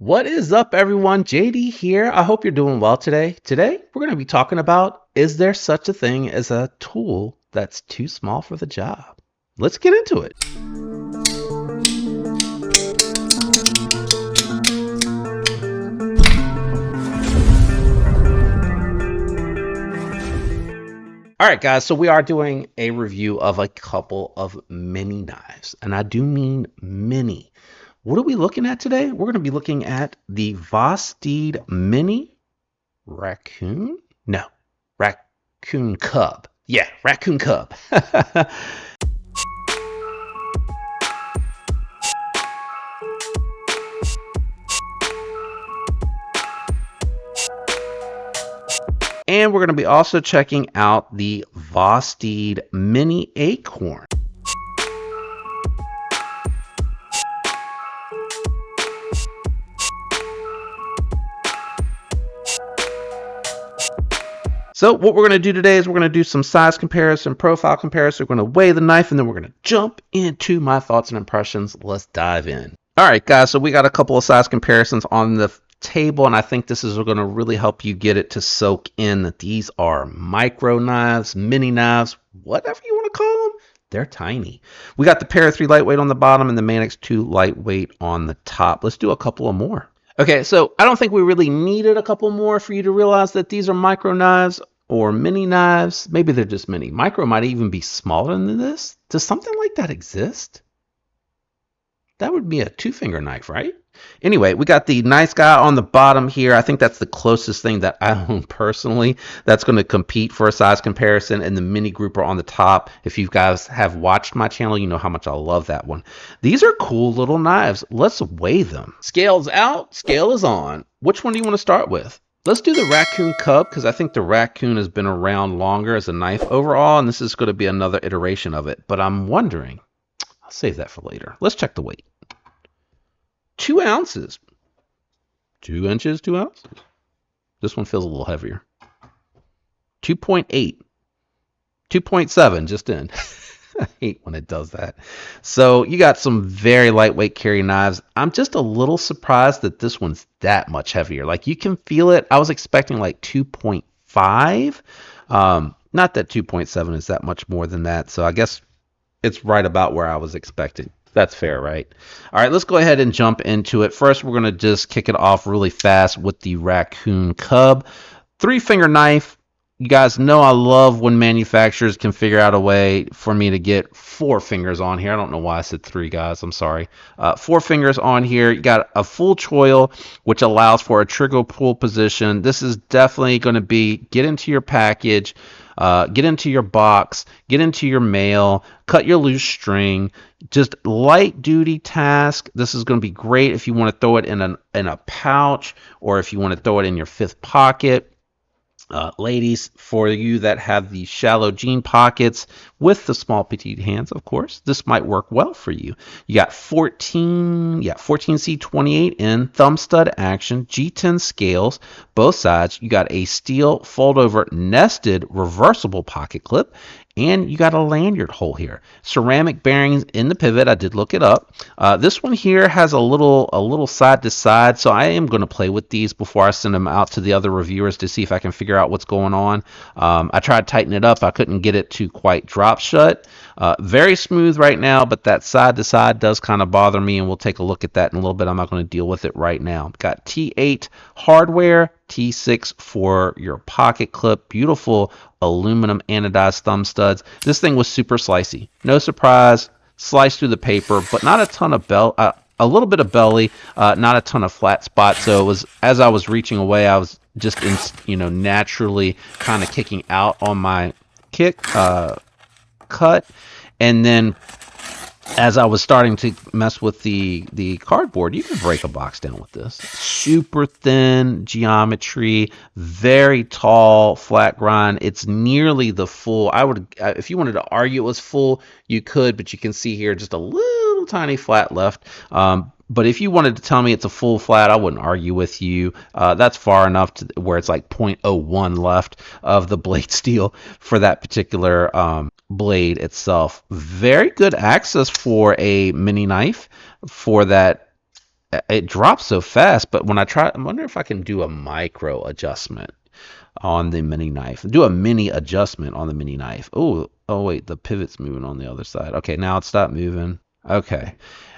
What is up, everyone? JD here. I hope you're doing well today. Today, we're going to be talking about, is there such a thing as a tool that's too small for the job? Let's get into it. All right, guys, so we are doing a review of a couple of mini knives, and I do mean mini. What are we looking at today? We're going to be looking at the Vosteed Mini Raccoon? No, Raccoon Cub. Yeah, Raccoon Cub. And we're going to be also checking out the Vosteed Mini Acorn. So what we're going to do today is we're going to do some size comparison, profile comparison. We're going to weigh the knife, and then we're going to jump into my thoughts and impressions. Let's dive in. All right, guys, so we got a couple of size comparisons on the table, and I think this is going to really help you get it to soak in that these are micro knives, mini knives, whatever you want to call them. They're tiny. We got the Para 3 lightweight on the bottom and the Manix 2 lightweight on the top. Let's do a couple of more. Okay, so I don't think we really needed a couple more for you to realize that these are micro knives or mini knives. Maybe they're just mini. Micro might even be smaller than this. Does something like that exist? That would be a 2-finger knife, right? Anyway, we got the nice guy on the bottom here. I think that's the closest thing that I own personally that's going to compete for a size comparison, and the mini grouper on the top. If you guys have watched my channel, you know how much I love that one. These are cool little knives. Let's weigh them. Scale's out, scale is on. Which one do you want to start with? Let's do the Raccoon Cub, because I think the Raccoon has been around longer as a knife overall, and this is going to be another iteration of it. But I'm wondering, I'll save that for later. Let's check the weight. 2 ounces. 2 inches, 2 ounces. This one feels a little heavier. 2.8. 2.7 just in. I hate when it does that. So you got some very lightweight carry knives. I'm just a little surprised that this one's that much heavier. Like, you can feel it. I was expecting like 2.5. Not that 2.7 is that much more than that. So I guess it's right about where I was expecting. That's fair, right? All right, let's go ahead and jump into it. First, we're going to just kick it off really fast with the Raccoon Cub. 3-finger knife. You guys know I love when manufacturers can figure out a way for me to get 4 fingers on here. I don't know why I said 3, guys. I'm sorry. 4 fingers on here. You got a full choil, which allows for a trigger pull position. This is definitely going to be get into your package, get into your box, get into your mail, cut your loose string. Just light duty task. This is going to be great if you want to throw it in a pouch, or if you want to throw it in your 5th pocket. Ladies, for you that have the shallow jean pockets with the small petite hands, of course, this might work well for you. You got 14C28 in thumb stud action, G10 scales, both sides. You got a steel fold over nested reversible pocket clip, and you got a lanyard hole here. Ceramic bearings in the pivot. I did look it up. This one here has a little side to side, so I am going to play with these before I send them out to the other reviewers to see if I can figure out what's going on. I tried to tighten it up. I couldn't get it to quite drop shut. Very smooth right now, but that side to side does kind of bother me, and we'll take a look at that in a little bit. I'm not going to deal with it right now. Got T8 hardware, T6 for your pocket clip. Beautiful aluminum anodized thumb studs. This thing was super slicey. No surprise, sliced through the paper, but not a ton of a little bit of belly, not a ton of flat spots. So it was, as I was reaching away, I was just naturally kind of kicking out on my cut, and then as I was starting to mess with the cardboard, you can break a box down with this. Super thin geometry, very tall flat grind. It's nearly the full. I would, if you wanted to argue it was full, you could, but you can see here just a little tiny flat left. But if you wanted to tell me it's a full flat, I wouldn't argue with you. That's far enough to where it's like 0.01 left of the blade steel for that particular blade itself. Very good access for a mini knife for that it drops so fast, but when I try, I wonder if I can do a micro adjustment on the mini knife. Do a mini adjustment on the mini knife. Oh wait, the pivot's moving on the other side. Okay, now it stopped moving. Okay.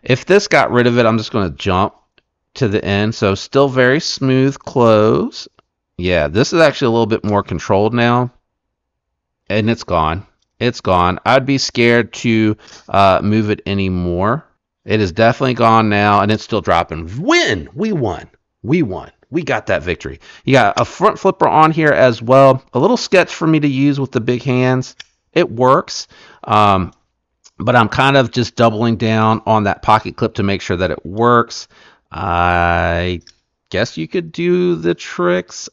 If this got rid of it, I'm just going to jump to the end. So still very smooth close. Yeah, this is actually a little bit more controlled now. And it's gone. It's gone. I'd be scared to move it anymore. It is definitely gone now, and it's still dropping. Win! We won. We won. We got that victory. You got a front flipper on here as well. A little sketch for me to use with the big hands. It works. But I'm kind of just doubling down on that pocket clip to make sure that it works. I guess you could do the tricks.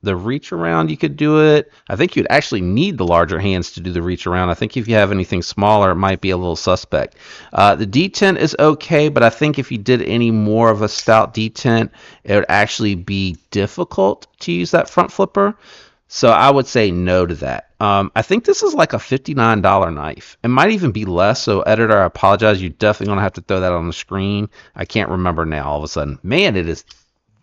The reach around, you could do it. I think you'd actually need the larger hands to do the reach around. I think if you have anything smaller, it might be a little suspect. The detent is okay, but I think if you did any more of a stout detent, it would actually be difficult to use that front flipper. So I would say no to that. I think this is like a $59 knife. It might even be less. So editor, I apologize. You're definitely going to have to throw that on the screen. I can't remember now all of a sudden. Man, it is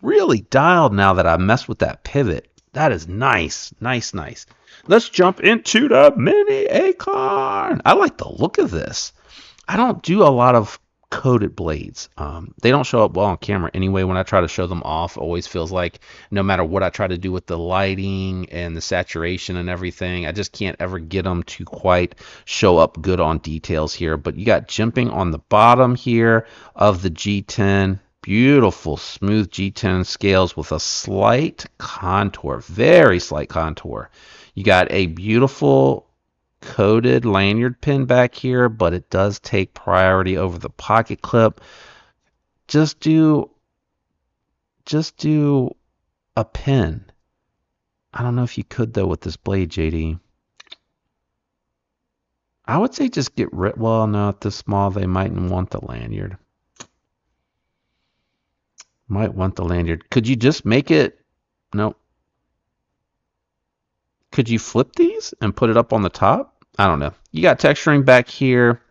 really dialed now that I messed with that pivot. That is nice. Nice, nice. Let's jump into the mini Acorn. I like the look of this. I don't do a lot of coated blades. They don't show up well on camera anyway. When I try to show them off, it always feels like no matter what I try to do with the lighting and the saturation and everything, I just can't ever get them to quite show up good on details here. But you got jimping on the bottom here of the G10. Beautiful smooth G10 scales with a slight contour, very slight contour. You got a beautiful coated lanyard pin back here, but it does take priority over the pocket clip. Just do a pin. I don't know if you could though with this blade, JD. I would say just get rid. Well, no, at this small they mightn't want the lanyard. Might want the lanyard. Could you just make it? No. Could you flip these and put it up on the top? I don't know. You got texturing back here.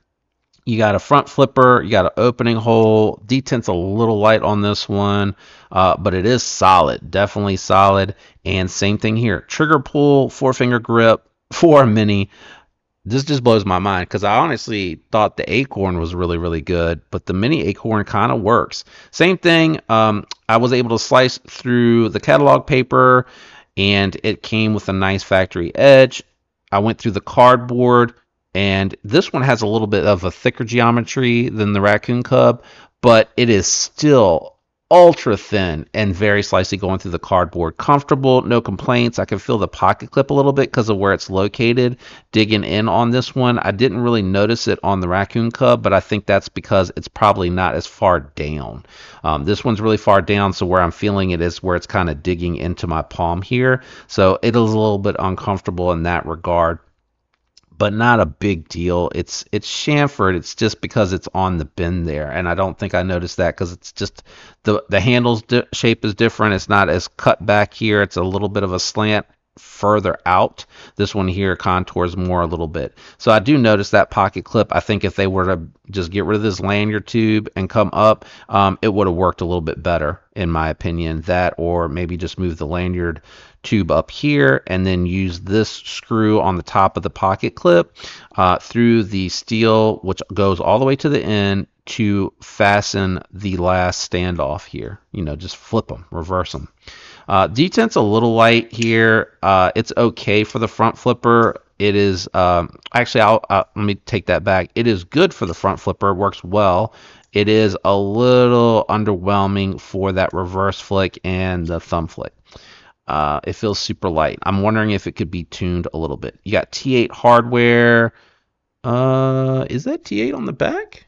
You got a front flipper. You got an opening hole. Detent's a little light on this one, but it is solid. Definitely solid. And same thing here. Trigger pull, 4-finger grip for a mini. This just blows my mind because I honestly thought the Acorn was really, really good, but the mini Acorn kind of works. Same thing. I was able to slice through the catalog paper and it came with a nice factory edge. I went through the cardboard, and this one has a little bit of a thicker geometry than the Raccoon Cub, but it is still ultra thin and very slicey going through the cardboard. Comfortable, no complaints. I can feel the pocket clip a little bit because of where it's located. Digging in on this one, I didn't really notice it on the Raccoon Cub, but I think that's because it's probably not as far down. This one's really far down, so where I'm feeling it is where it's kind of digging into my palm here. So it is a little bit uncomfortable in that regard, but not a big deal. It's chamfered. It's just because it's on the bend there, and I don't think I noticed that because it's just the handle's shape is different. It's not as cut back here. It's a little bit of a slant further out. This one here contours more a little bit. So I do notice that pocket clip. I think if they were to just get rid of this lanyard tube and come up, it would have worked a little bit better in my opinion. That, or maybe just move the lanyard tube up here and then use this screw on the top of the pocket clip through the steel, which goes all the way to the end, to fasten the last standoff here. Just flip them, reverse them. Detent's a little light here. It's okay for the front flipper. It is actually, let me take that back. It is good for the front flipper. It works well. It is a little underwhelming for that reverse flick and the thumb flick. It feels super light. I'm wondering if it could be tuned a little bit. You got T8 hardware. Is that T8 on the back?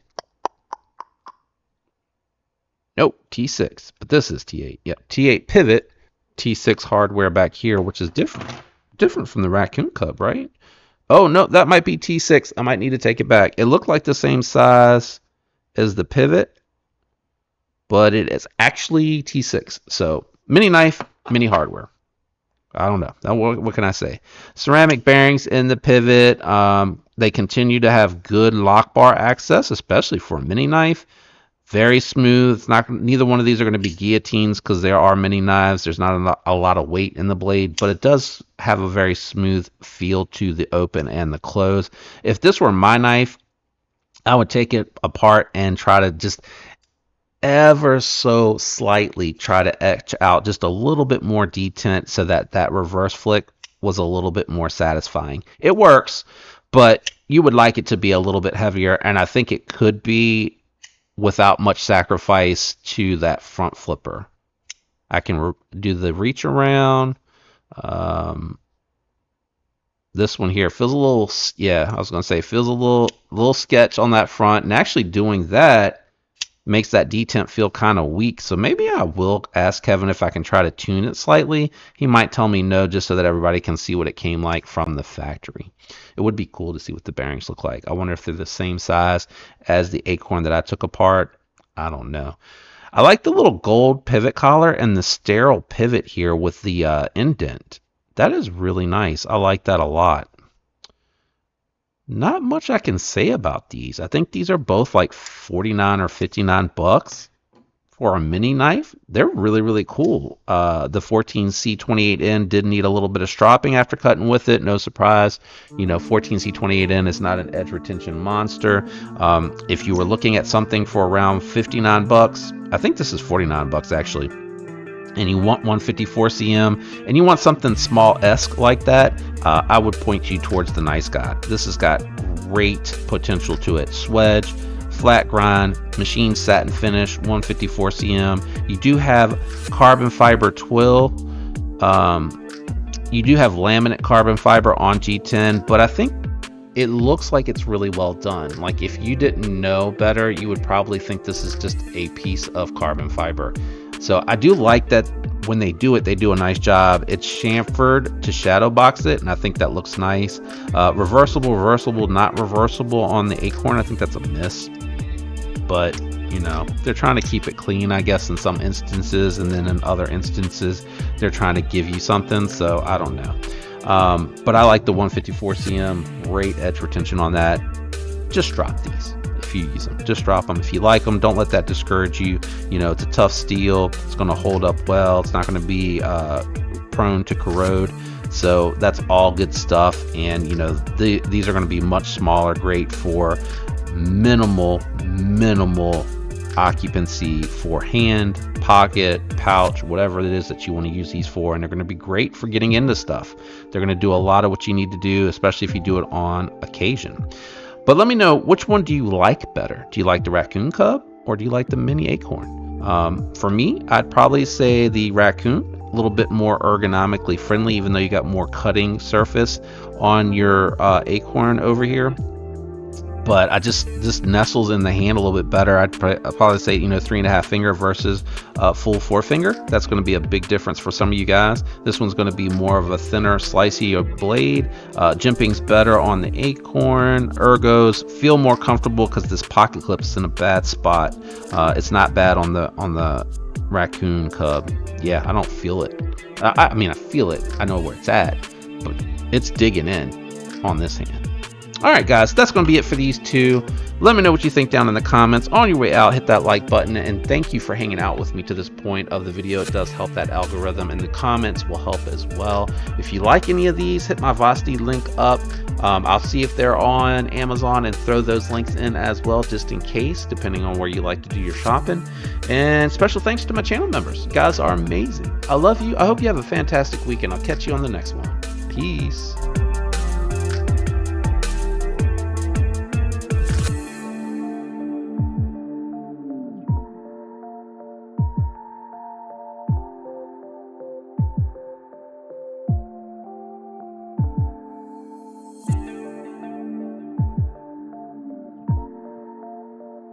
Nope, T6. But this is T8. Yep, T8 pivot, T6 hardware back here, which is different from the Raccoon Cub, right? Oh no, that might be T6. I might need to take it back. It looked like the same size as the pivot, but it is actually T6. So mini knife, mini hardware. I don't know. What can I say? Ceramic bearings in the pivot. They continue to have good lock bar access, especially for a mini knife. Very smooth. It's not, neither one of these are going to be guillotines because there are many knives. There's not a lot of weight in the blade, but it does have a very smooth feel to the open and the close. If this were my knife, I would take it apart and try to just ever so slightly try to etch out just a little bit more detent so that that reverse flick was a little bit more satisfying. It works, but you would like it to be a little bit heavier, and I think it could be without much sacrifice to that front flipper. I can do the reach around. This one here feels a little, yeah, I was going to say, feels a little sketch on that front, and actually doing that makes that detent feel kind of weak. So maybe I will ask Kevin if I can try to tune it slightly. He might tell me no, just so that everybody can see what it came like from the factory. It would be cool to see what the bearings look like. I wonder if they're the same size as the Acorn that I took apart. I don't know. I like the little gold pivot collar and the sterile pivot here with the indent. That is really nice. I like that a lot. Not much I can say about these. I think these are both like 49 or 59 bucks for a mini knife. They're really, really cool. The 14C28N did need a little bit of stropping after cutting with it. No surprise. You know, 14C28N is not an edge retention monster. If you were looking at something for around 59 bucks, I think this is 49 bucks actually, and you want 154 cm and you want something small-esque like that, I would point you towards the Nice Guy. This has got great potential to it. Swedge, flat grind, machine satin finish, 154 cm. You do have carbon fiber twill. You do have laminate carbon fiber on G10, but I think it looks like it's really well done. Like if you didn't know better, you would probably think this is just a piece of carbon fiber. So I do like that when they do it, they do a nice job. It's chamfered to shadow box it, and I think that looks nice. Reversible, not reversible on the Acorn. I think that's a miss. But, you know, they're trying to keep it clean, I guess, in some instances, and then in other instances, they're trying to give you something. So I don't know. But I like the 154 cm, great edge retention on that. Just drop these. If you use them, just drop them. If you like them, don't let that discourage you. You know, it's a tough steel. It's going to hold up well. It's not going to be prone to corrode. So that's all good stuff. And you know, these are going to be much smaller, great for minimal occupancy for hand, pocket, pouch, whatever it is that you want to use these for. And they're going to be great for getting into stuff. They're going to do a lot of what you need to do, especially if you do it on occasion. But let me know, which one do you like better? Do you like the Raccoon Cub or do you like the mini Acorn? For me, I'd probably say the Raccoon, a little bit more ergonomically friendly, even though you got more cutting surface on your Acorn over here. But I just nestles in the hand a little bit better. I'd probably say, you know, 3.5 finger versus full 4 finger. That's going to be a big difference for some of you guys. This one's going to be more of a thinner, slicey blade. Jimping's better on the Acorn. Ergos feel more comfortable because this pocket clip's in a bad spot. It's not bad on the Raccoon Cub. Yeah, I don't feel it. I mean, I feel it. I know where it's at, but it's digging in on this hand. All right, guys, that's going to be it for these two. Let me know what you think down in the comments. On your way out, hit that like button, and thank you for hanging out with me to this point of the video. It does help that algorithm, and the comments will help as well. If you like any of these, hit my Vosteed link up. I'll see if they're on Amazon and throw those links in as well, just in case, depending on where you like to do your shopping. And special thanks to my channel members. You guys are amazing. I love you. I hope you have a fantastic week, and I'll catch you on the next one. Peace.